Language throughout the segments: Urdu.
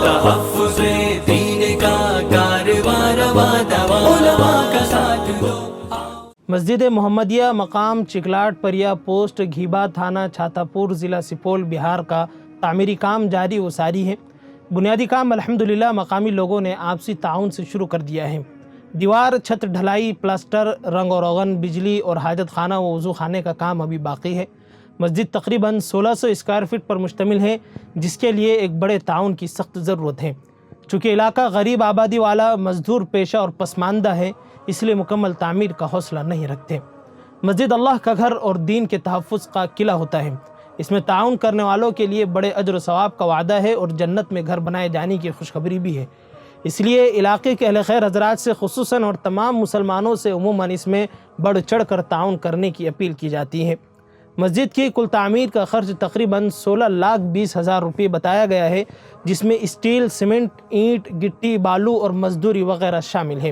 تحفظ دین کا کارواں رواں دواں، علماء کا ساتھ دو۔ مسجد محمدیہ مقام چکلاٹ پریا پوسٹ گھیبا تھانہ چھاتاپور ضلع سپول بہار کا تعمیری کام جاری و ساری ہے۔ بنیادی کام الحمدللہ مقامی لوگوں نے آپسی تعاون سے شروع کر دیا ہے۔ دیوار، چھت ڈھلائی، پلاسٹر، رنگ و روغن، بجلی اور حاجت خانہ و وضو خانے کا کام ابھی باقی ہے۔ مسجد تقریباً 1600 اسکوائر فٹ پر مشتمل ہے، جس کے لیے ایک بڑے تعاون کی سخت ضرورت ہے۔ چونکہ علاقہ غریب آبادی والا، مزدور پیشہ اور پسماندہ ہے، اس لیے مکمل تعمیر کا حوصلہ نہیں رکھتے۔ مسجد اللہ کا گھر اور دین کے تحفظ کا قلعہ ہوتا ہے۔ اس میں تعاون کرنے والوں کے لیے بڑے اجر و ثواب کا وعدہ ہے اور جنت میں گھر بنائے جانے کی خوشخبری بھی ہے۔ اس لیے علاقے کے اہل خیر حضرات سے خصوصاً اور تمام مسلمانوں سے عموماً اس میں بڑھ چڑھ کر تعاون کرنے کی اپیل کی جاتی ہے۔ مسجد کی کل تعمیر کا خرچ تقریباً 16,20,000 روپے بتایا گیا ہے، جس میں اسٹیل، سیمنٹ، اینٹ، گٹی، بالو اور مزدوری وغیرہ شامل ہے۔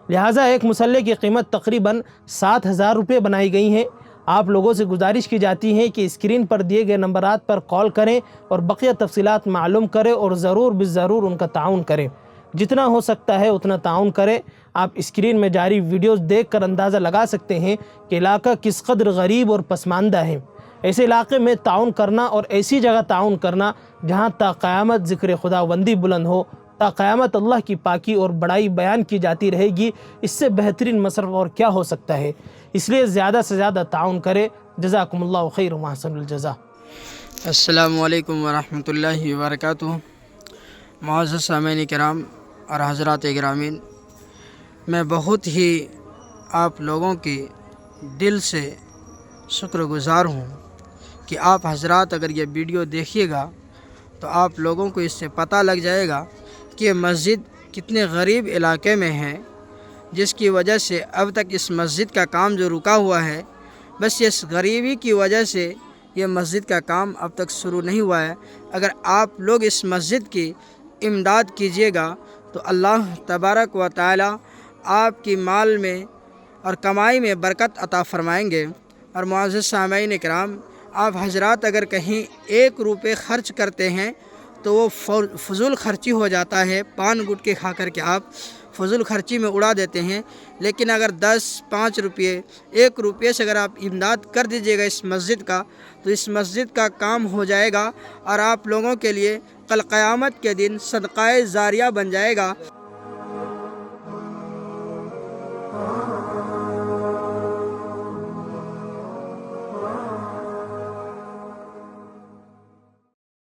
لہٰذا ایک مسلح کی قیمت تقریباً 7,000 روپے بنائی گئی ہیں۔ آپ لوگوں سے گزارش کی جاتی ہے کہ اسکرین پر دیے گئے نمبرات پر کال کریں اور بقیہ تفصیلات معلوم کریں اور ضرور بالضرور ان کا تعاون کریں۔ جتنا ہو سکتا ہے اتنا تعاون کریں۔ آپ اسکرین میں جاری ویڈیوز دیکھ کر اندازہ لگا سکتے ہیں کہ علاقہ کس قدر غریب اور پسماندہ ہے۔ ایسے علاقے میں تعاون کرنا اور ایسی جگہ تعاون کرنا جہاں تا قیامت ذکر خداوندی بلند ہو، تا قیامت اللہ کی پاکی اور بڑائی بیان کی جاتی رہے گی، اس سے بہترین مصرف اور کیا ہو سکتا ہے۔ اس لیے زیادہ سے زیادہ تعاون کرے۔ جزاکم اللہ خیر و احسن الجزاء۔ السلام علیکم ورحمۃ اللہ وبرکاتہ۔ معزز سامعین کرام اور حضرات گرامین، میں بہت ہی آپ لوگوں کے دل سے شکر گزار ہوں کہ آپ حضرات اگر یہ ویڈیو دیکھیے گا تو آپ لوگوں کو اس سے پتہ لگ جائے گا کہ مسجد کتنے غریب علاقے میں ہے، جس کی وجہ سے اب تک اس مسجد کا کام جو رکا ہوا ہے، بس اس غریبی کی وجہ سے یہ مسجد کا کام اب تک شروع نہیں ہوا ہے۔ اگر آپ لوگ اس مسجد کی امداد کیجیے گا تو اللہ تبارک و تعالی آپ کی مال میں اور کمائی میں برکت عطا فرمائیں گے۔ اور معزز سامعین کرام، آپ حضرات اگر کہیں 1 روپے خرچ کرتے ہیں تو وہ فضول خرچی ہو جاتا ہے، پان گٹکے کھا کر کے آپ فضول خرچی میں اڑا دیتے ہیں۔ لیکن اگر 10، 5 روپے، 1 روپے سے اگر آپ امداد کر دیجیے گا اس مسجد کا، تو اس مسجد کا کام ہو جائے گا اور آپ لوگوں کے لیے کل قیامت کے دن صدقہ جاریہ بن جائے گا۔